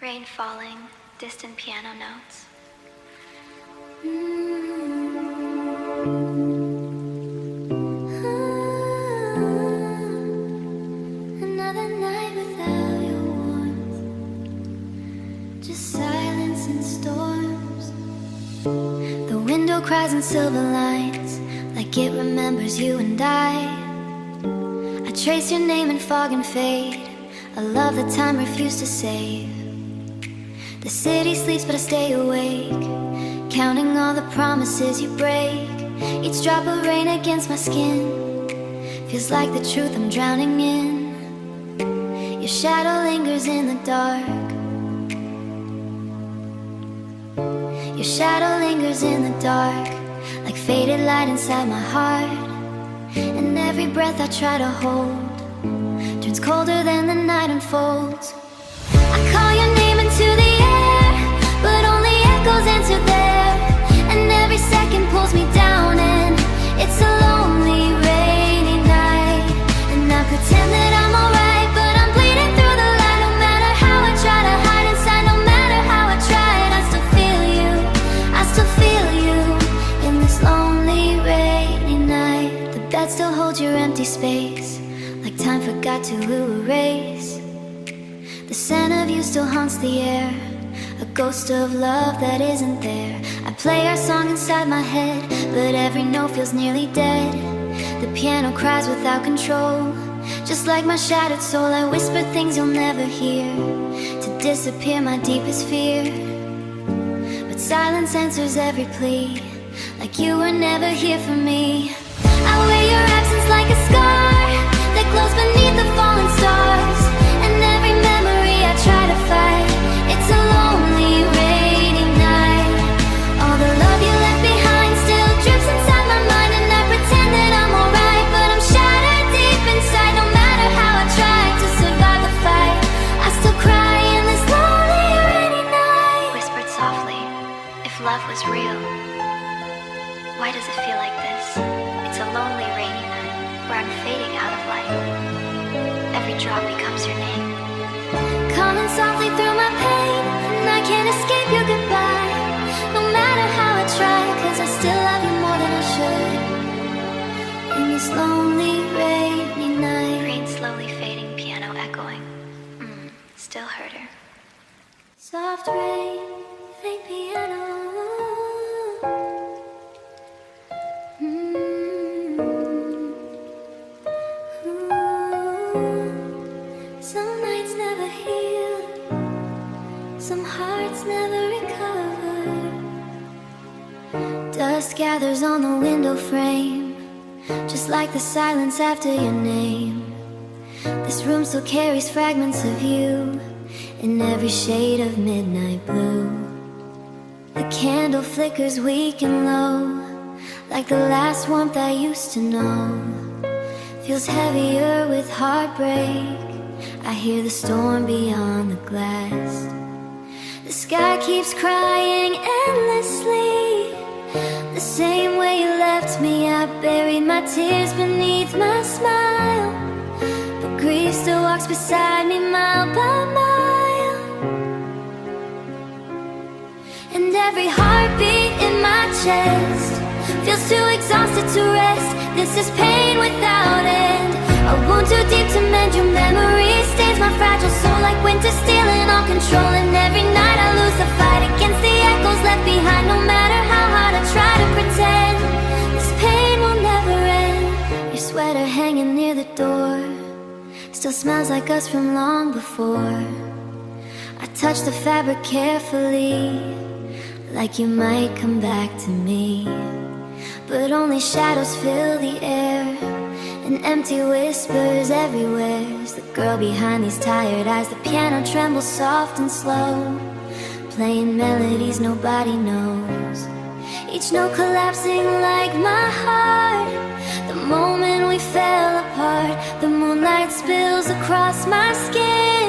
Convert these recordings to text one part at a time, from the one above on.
Rain falling, distant piano notes. Another night without your warmth, just silence and storms. The window cries in silver lines, like it remembers you and I trace your name in fog and fade, a love that time refused to save. The city sleeps but I stay awake, counting all the promises you break. Each drop of rain against my skin feels like the truth I'm drowning in. Your shadow lingers in the dark. Your shadow lingers in the dark, like faded light inside my heart. And every breath I try to hold turns colder than the night unfolds. I call your name into the air, but only echoes answer there. And every second pulls me down, and it's a lonely, rainy night. And I pretend that I'm alright, but I'm bleeding through the light. No matter how I try to hide inside, no matter how I tried, I still feel you, I still feel you in this lonely, rainy night. The bed still holds your empty space, like time forgot to erase. The scent of you still haunts the air, a ghost of love that isn't there. I play our song inside my head, but every note feels nearly dead. The piano cries without control, just like my shattered soul. I whisper things you'll never hear, to disappear my deepest fear. But silence answers every plea, like you were never here for me. I wear your absence like a scar that glows beneath the falling stars. And every memory I try to fight, it's a lonely, rainy night. All the love you left behind still drips inside my mind. And I pretend that I'm alright, but I'm shattered deep inside. No matter how I try to survive the fight, I still cry in this lonely, rainy night. Whispered softly, if love was real, why does it feel like this? It's a lonely, rainy night where I'm fading out of light. Every drop becomes your name, calling softly through my pain, and I can't escape your goodbye. No matter how I try, 'cause I still love you more than I should. In this lonely, rainy night. Rain slowly fading, piano echoing. Still hurt her. Soft rain, faint piano. Some nights never heal, some hearts never recover. Dust gathers on the window frame, just like the silence after your name. This room still carries fragments of you in every shade of midnight blue. The candle flickers weak and low, like the last warmth I used to know. Feels heavier with heartbreak, I hear the storm beyond the glass. The sky keeps crying endlessly, the same way you left me. I buried my tears beneath my smile, but grief still walks beside me mile by mile. And every heartbeat in my chest feels too exhausted to rest. This is pain without end, a wound too deep to mend. Your memory stains my fragile soul like winter stealing all control. And every night I lose the fight against the echoes left behind. No matter how hard I try to pretend, this pain will never end. Your sweater hanging near the door still smells like us from long before. I touch the fabric carefully, like you might come back to me. But only shadows fill the air, and empty whispers everywhere. Is the girl behind these tired eyes? The piano trembles soft and slow, playing melodies nobody knows, each note collapsing like my heart. The moment we fell apart, the moonlight spills across my skin,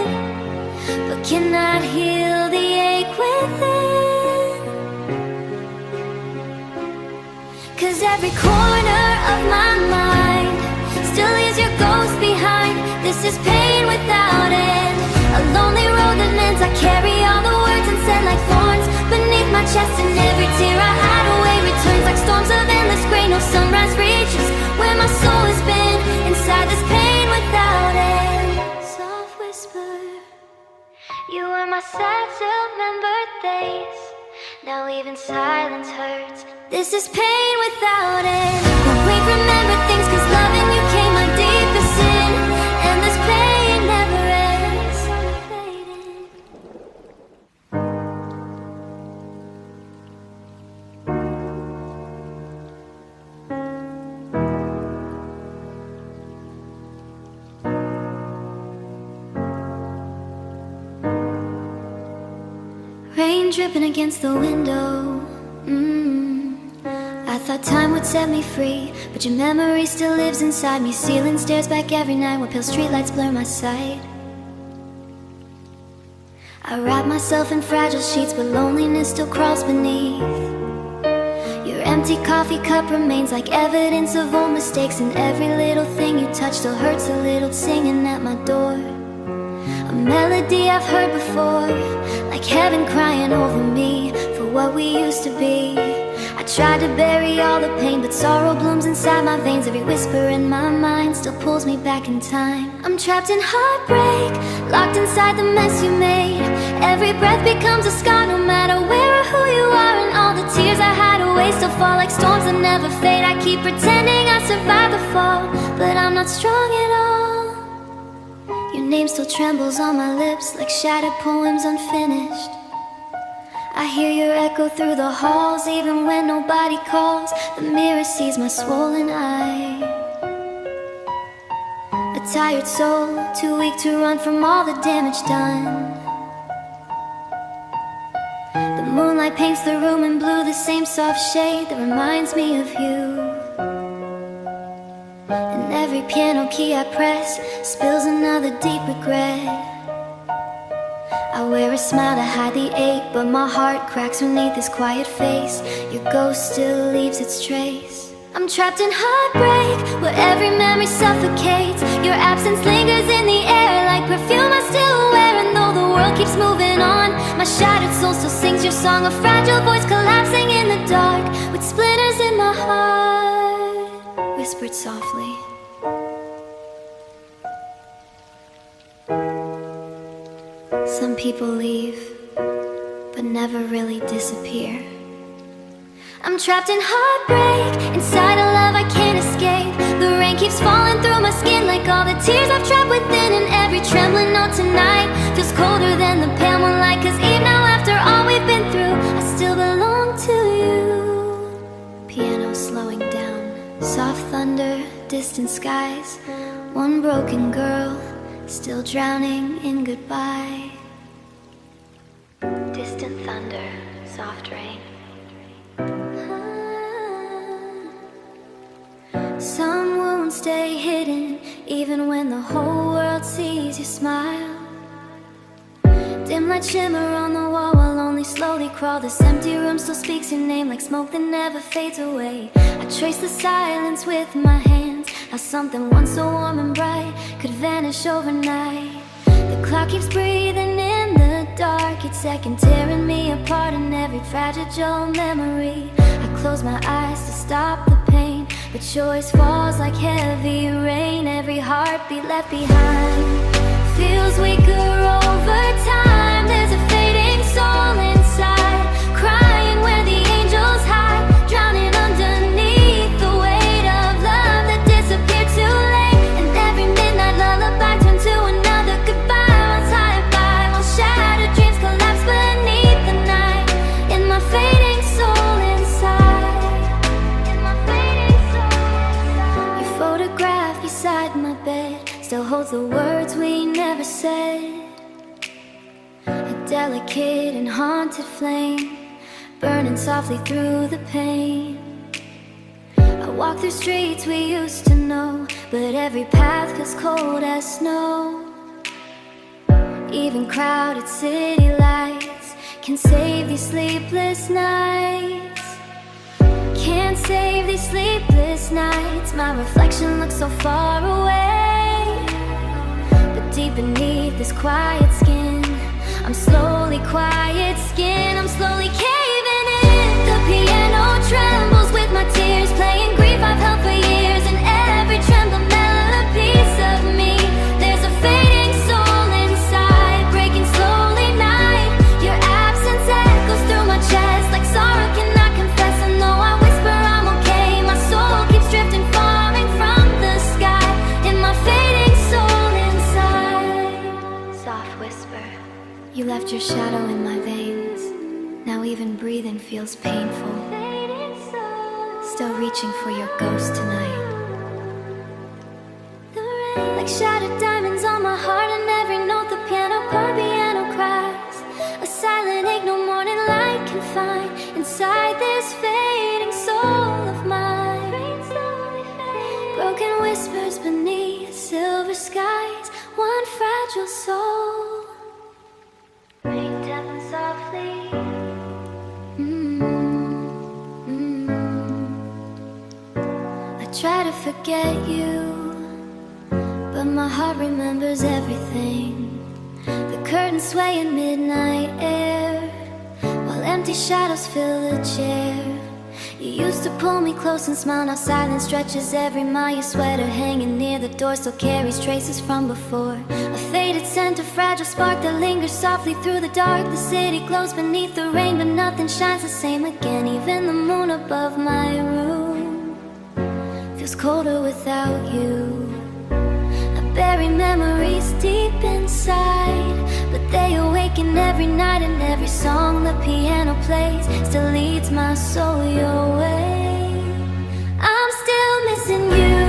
but cannot heal the ache within. 'Cause every corner of my mind still leaves your ghost behind. This is pain without end, a lonely road that mends. I carry on You were my sad to remembered days. Now even silence hurts. This is pain without end. But we remember things, cause loving you came my deepest sin. And this pain never ends. Rain dripping against the window. I thought time would set me free, but your memory still lives inside me. Ceiling stares back every night while pale streetlights blur my sight. I wrap myself in fragile sheets, but loneliness still crawls beneath. Your empty coffee cup remains like evidence of old mistakes, and every little thing you touch still hurts a little, singing at my door. A melody I've heard before, like heaven crying over me for what we used to be. I tried to bury all the pain, but sorrow blooms inside my veins. Every whisper in my mind still pulls me back in time. I'm trapped in heartbreak, locked inside the mess you made. Every breath becomes a scar, no matter where or who you are. And all the tears I hide away still fall like storms that never fade. I keep pretending I survived the fall, but I'm not strong at all. Your name still trembles on my lips like shattered poems unfinished. I hear your echo through the halls, even when nobody calls. The mirror sees my swollen eye. A tired soul, too weak to run from all the damage done. The moonlight paints the room in blue, the same soft shade that reminds me of you. And every piano key I press spills another deep regret. I wear a smile to hide the ache, but my heart cracks beneath this quiet face. Your ghost still leaves its trace. I'm trapped in heartbreak, where every memory suffocates. Your absence lingers in the air like perfume I still wear. And though the world keeps moving on, my shattered soul still sings your song. A fragile voice collapsing in the dark, with splinters in my heart, whispered softly. Some people leave, but never really disappear. I'm trapped in heartbreak, inside a love I can't escape. The rain keeps falling through my skin like all the tears I've trapped within. And every trembling note tonight feels colder than the pale moonlight. Cause even now, after all we've been through, I still belong to you. Piano slowing down, soft thunder, distant skies. One broken girl, still drowning in goodbye. Distant thunder, soft rain. Some wounds stay hidden, even when the whole world sees you smile. Dim light shimmer on the wall while only slowly crawl. This empty room still speaks your name like smoke that never fades away. I trace the silence with my hands, how something once so warm and bright could vanish overnight. The clock keeps breathing in the dark, each second tearing me apart in every fragile memory. I close my eyes to stop the pain, but choice falls like heavy rain. Every heartbeat left behind feels weaker over time. There's a fading soul inside, crying where the angels hide, drowning underneath the weight of love that disappeared too late. And every midnight lullaby turned to another goodbye. Once high by, while shattered dreams collapse beneath the night. In my fading soul inside, in my fading soul inside. Your photograph beside my bed still holds the words we never said. A delicate and haunted flame, burning softly through the pain. I walk through streets we used to know, but every path feels cold as snow. Even crowded city lights can save these sleepless nights. Can't save these sleepless nights. My reflection looks so far away, but deep beneath this quiet skin, I'm slowly quiet skin. I'm slowly caving in. The piano trembles with my tears, playing grief I've held for years. And every tremble melody, a piece of me. There's a fading soul inside, breaking slowly your shadow in my veins. Now even breathing feels painful. Still reaching for your ghost tonight. Like shattered diamonds on my heart, and every note the piano cries. A silent ache no morning light can find inside this fading soul of mine. Broken whispers beneath silver skies, one fragile soul. Rain tapping softly. I try to forget you, but my heart remembers everything. The curtains sway in midnight air, while empty shadows fill the chair. You used to pull me close and smile, now silence stretches every mile. Your sweater hanging near the door still carries traces from before. A faded scent, a fragile spark that lingers softly through the dark. The city glows beneath the rain, but nothing shines the same again. Even the moon above my room feels colder without you. I bury memories deep inside, but they awaken every night, and every song the piano plays still leads my soul your way. I'm still missing you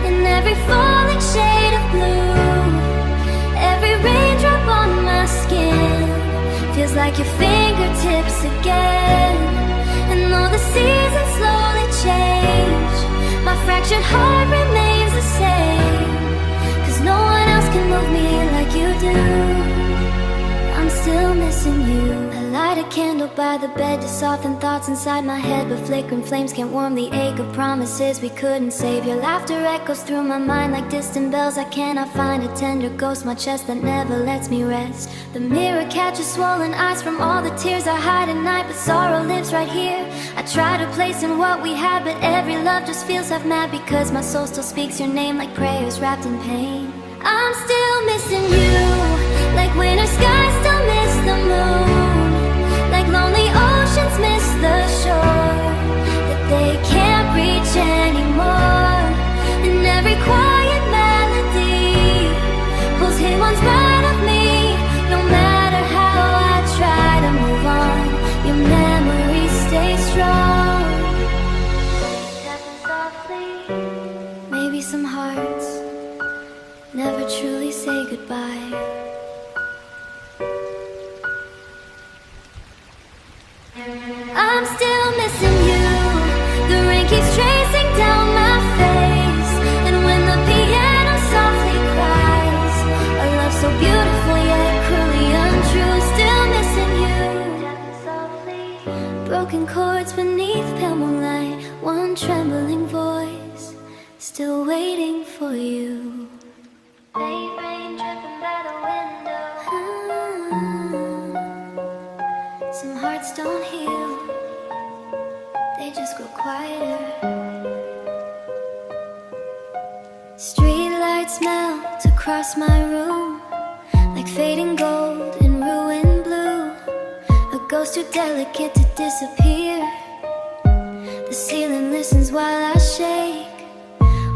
in every falling shade of blue. Every raindrop on my skin feels like your fingertips again. And though the seasons slowly change, my fractured heart remains the same. 'Cause no one else can move me like you do. I'm still missing you. I light a candle by the bed to soften thoughts inside my head, but flickering flames can't warm the ache of promises we couldn't save. Your laughter echoes through my mind like distant bells. I cannot find a tender ghost, my chest that never lets me rest. The mirror catches swollen eyes from all the tears I hide at night, but sorrow lives right here. I try to place in what we had, but every love just feels half mad, because my soul still speaks your name like prayers wrapped in pain. I'm still missing you, like winter skies still miss the moon, like lonely oceans miss the shore that they can't reach anymore. And every quiet melody pulls hid ones right of me. No matter how I try to move on, your memories stay strong. Tapping softly. Maybe some hearts never truly say goodbye. I'm still missing you. The rain keeps tracing down my face, and when the piano softly cries, a love so beautiful yet cruelly untrue. Still missing you. Broken chords beneath pale moonlight, one trembling voice still waiting for you. Late rain dripping by the window. Some hearts don't heal, they just grow quieter. Street lights melt across my room like fading gold in ruined blue. A ghost too delicate to disappear. The ceiling listens while I shake,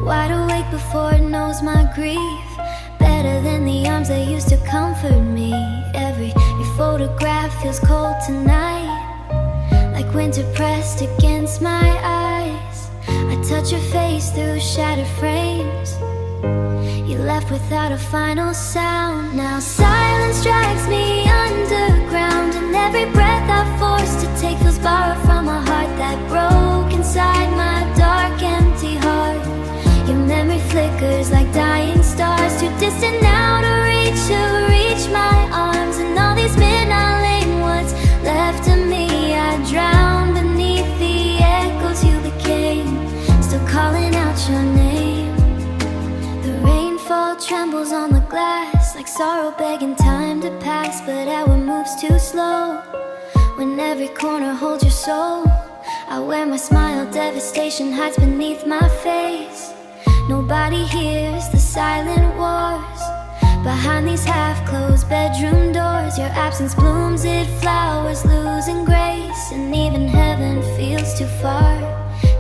wide awake before it knows my grief. Better than the arms that used to comfort me. Every photograph feels cold tonight, like winter pressed against my eyes. I touch your face through shattered frames. You left without a final sound. Now silence drags me underground, and every breath I force to take feels borrowed from a heart that broke inside my dark, empty heart. Your memory flickers like dying stars, too distant now to reach my arms. And all these midnight lane, what's left of me, I drown beneath the echoes you became, still calling out your name. The rainfall trembles on the glass like sorrow begging time to pass, but our moves too slow. When every corner holds your soul, I wear my smile, devastation hides beneath my face. Nobody hears the silent wars behind these half-closed bedroom doors. Your absence blooms, it flowers, losing grace, and even heaven feels too far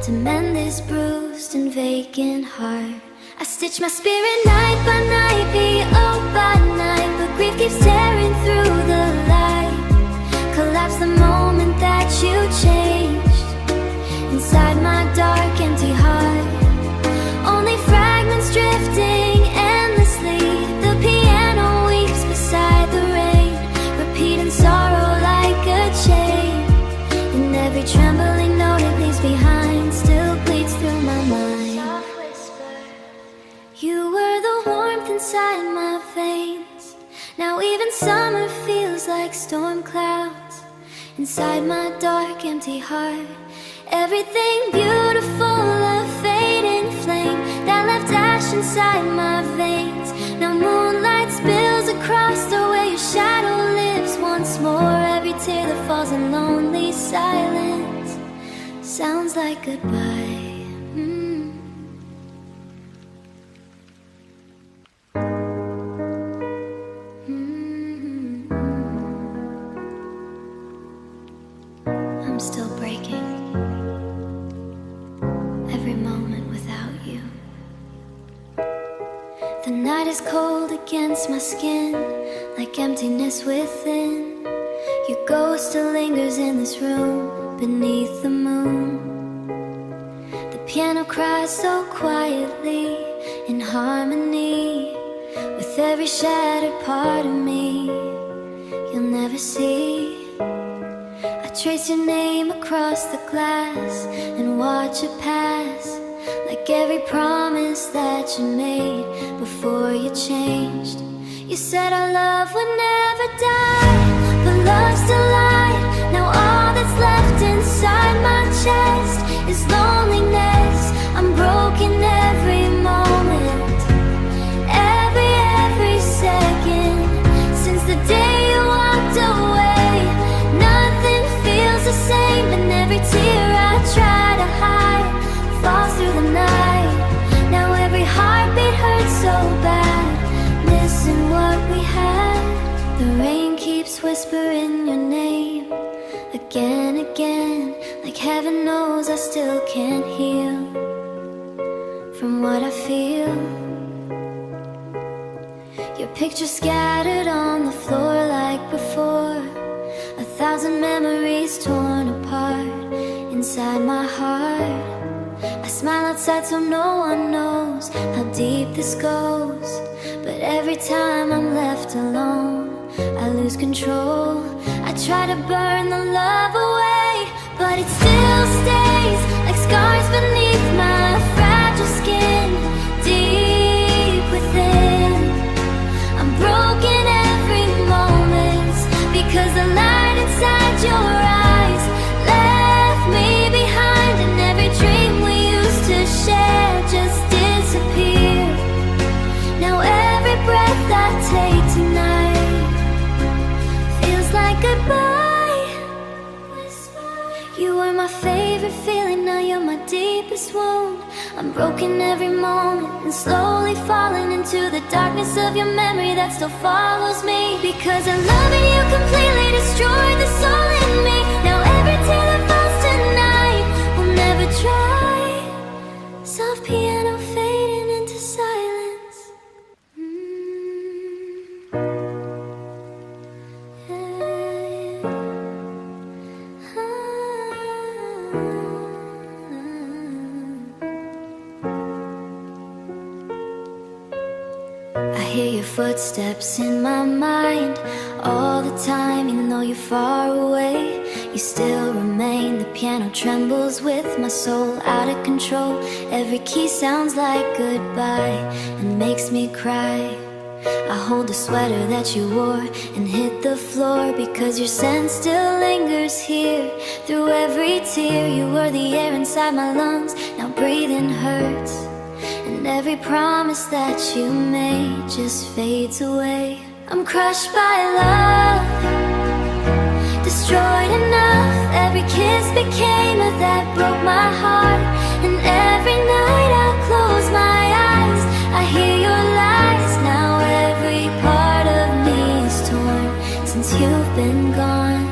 to mend this bruised and vacant heart. I stitch my spirit night by night, PO by night, but grief wave keeps tearing through the light. Collapse the moment that you changed. Inside my dark, empty heart, only fragments drifting endlessly. The piano weeps beside the rain, repeating sorrow like a chain. And every trembling note it leaves behind still bleeds through my mind. Soft whisper, you were the warmth inside my veins. Now even summer feels like storm clouds. Inside my dark, empty heart, everything beautiful, a fading flame that left ash inside my veins. Now moonlight spills across the way your shadow lives once more. Every tear that falls in lonely silence sounds like goodbye. I'm still breaking. Every moment without you. The night is cold against my skin, like emptiness within. Your ghost still lingers in this room, beneath the moon. The piano cries so quietly, in harmony with every shattered part of me you'll never see. I trace your name across the glass and watch it pass, like every promise that you made before you changed. You said our love would never die, but love's still alive. Now all that's left inside my chest is loneliness. I'm broken every moment, every second. Since the day you walked away, nothing feels the same. And every tear I try to hide falls through the night. Now every heartbeat hurts so bad, missing what we had. The rain keeps whispering your name again, again, like heaven knows I still can't heal from what I feel. Your picture scattered on the floor like before, 1,000 memories torn apart inside my heart. I smile outside so no one knows how deep this goes, but every time I'm left alone, I lose control. I try to burn the love away, but it still stays like scars beneath my fragile skin, deep within. I'm broken every moment because the light inside your eyes left me behind, and every dream we used to share just disappeared. Now every breath I take tonight feels like goodbye. You were my favorite feeling, now you're my deepest wound. I'm broken every moment and slowly falling into the darkness of your memory that still follows me. Because I'm loving you completely destroyed the soul in me. Now every tear that falls tonight will never dry. Soft piano fading into silence. I hear your footsteps in my mind all the time, even though you're far away. You still remain. The piano trembles with my soul out of control. Every key sounds like goodbye and makes me cry. I hold the sweater that you wore and hit the floor because your scent still lingers here. Through every tear, you were the air inside my lungs. Now breathing hurts, and every promise that you made just fades away. I'm crushed by love, destroyed enough. Every kiss became a that broke my heart, and every night I close my eyes, I hear your lies. Now every part of me is torn since you've been gone.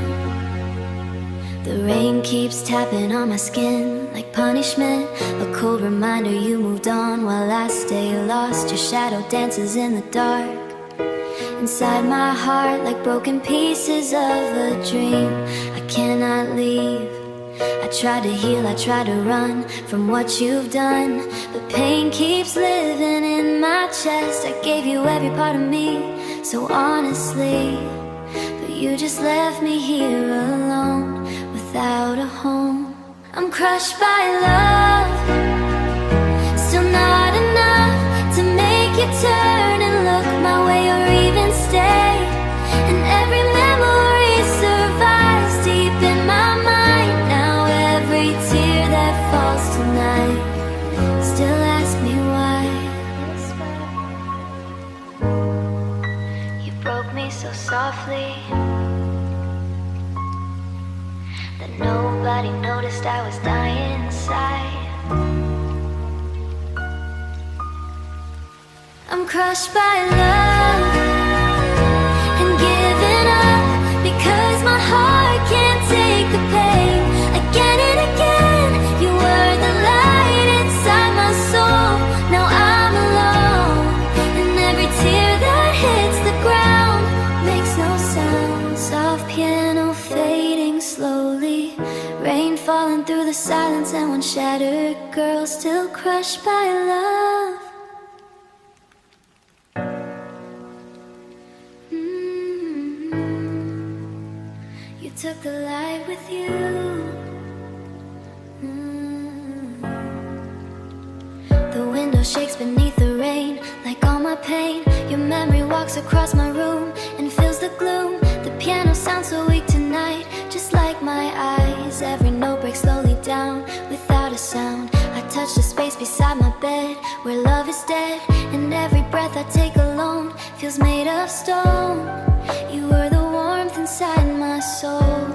The rain keeps tapping on my skin like punishment, a cold reminder you moved on while I stay lost. Your shadow dances in the dark, inside my heart like broken pieces of a dream. I cannot leave. I try to heal, I try to run from what you've done, but pain keeps living in my chest. I gave you every part of me, so honestly, but you just left me here alone, without a home. I'm crushed by love, still not enough to make you turn and look my way or even stay. And every memory survives deep in my mind. Now every tear that falls tonight still ask me why. You broke me so softly that nobody noticed I was dying inside. I'm crushed by love and giving up because my heart can't take the pain. Again and again, you were the light inside my soul. Now I'm alone, and every tear that hits the ground makes no sound. Soft piano fading slowly, rain falling through the silence, and one shattered girl still crushed by love. You took the light with you. The window shakes beneath the rain, like all my pain. Your memory walks across my room and fills the gloom. The piano sounds so weak tonight, just like my eyes. Every note breaks slowly down without a sound. I touch the space beside my bed where love is dead, and every breath I take alone feels made of stone. You were the warmth inside my soul.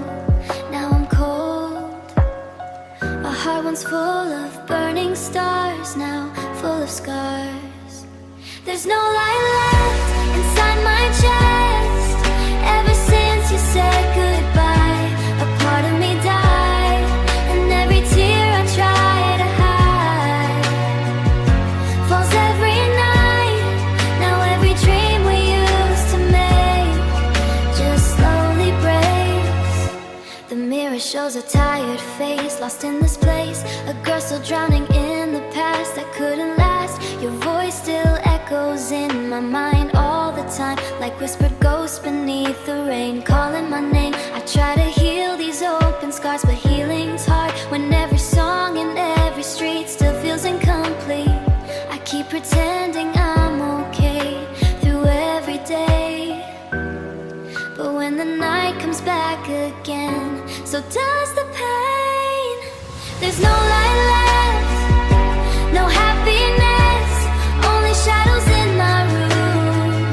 Now I'm cold. My heart once full of burning stars, now full of scars. There's no light left inside my chest. Ever since you said goodbye, a part of me died, and every tear I try to hide falls every night. Now every dream we used to make just slowly breaks. The mirror shows a tired face, lost in this place. A girl still drowning in the past that couldn't last. Your voice still echoes in my mind all the time, like whispered ghosts beneath the rain, calling my name. I try to heal these open scars, but healing's hard when every song in every street still feels incomplete. I keep pretending I'm okay through every day, but when the night comes back again, so does the pain. There's no light left, no happiness, only shadows in my room.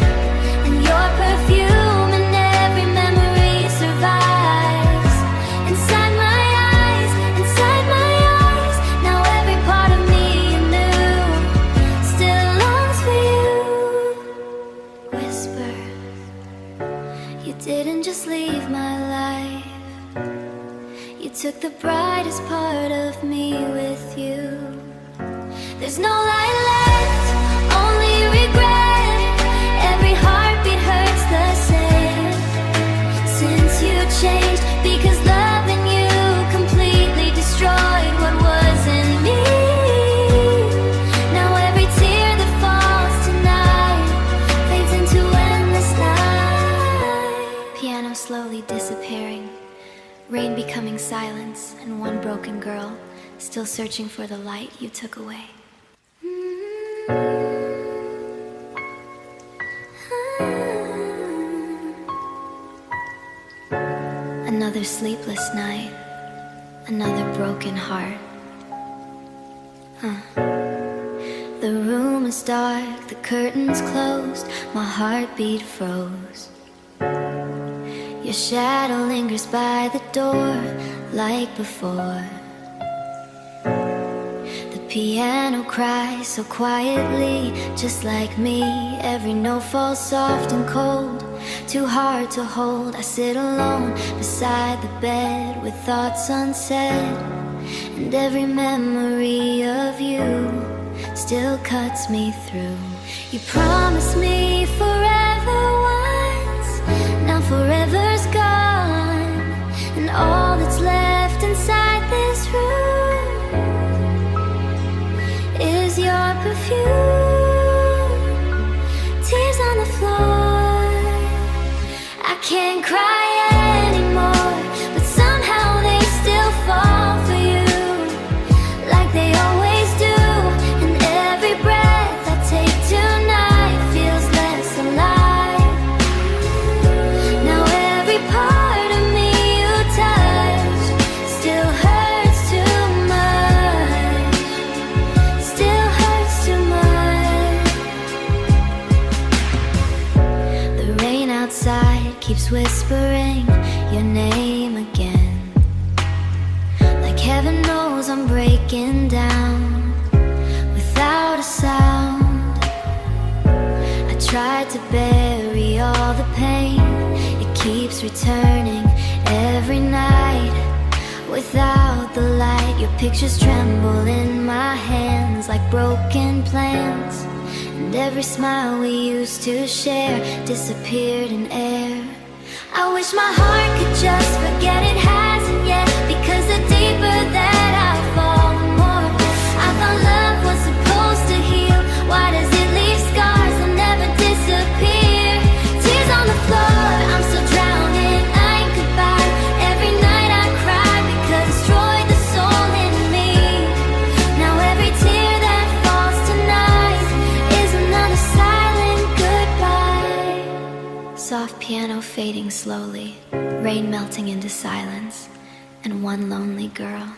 And your perfume and every memory survives inside my eyes, inside my eyes. Now every part of me you knew still longs for you. Whisper, you didn't just leave my life, you took the brightest part of me with you. There's no light left, only regret. Every heartbeat hurts the same since you changed, because loving you completely destroyed what was in me. Now every tear that falls tonight fades into endless night. Piano slowly disappearing, rain becoming silence, and one broken girl still searching for the light you took away. Another sleepless night, another broken heart. The room is dark, the curtains closed, my heartbeat froze. Your shadow lingers by the door like before. The piano cries so quietly, just like me. Every note falls soft and cold, too hard to hold. I sit alone beside the bed with thoughts unsaid, and every memory of you still cuts me through. You promised me forever. forever's gone, and all that's left inside this room is your perfume. Tears on the floor, I can't cry anymore, but somehow they still fall for you, like they always do. And every breath I take tonight feels less alive. Now every part of me you touch still hurts too much, still hurts too much. The rain outside keeps whispering your name again, like heaven knows I'm breaking down without a sound. I tried to bury all the pain, it keeps returning every night. Without the light, your pictures tremble in my hands like broken plans, and every smile we used to share disappeared in air. I wish my heart could just forget it hasn't yet, because the deeper that I fall, the more I thought love was supposed to heal. Why does it leave scars that never disappear? Tears on the floor, I'm still drowning, I ain't goodbye. Every night I cry because it destroyed the soul in me. Now every tear that falls tonight is another silent goodbye. Soft piano fading slowly, rain melting into silence, and one lonely girl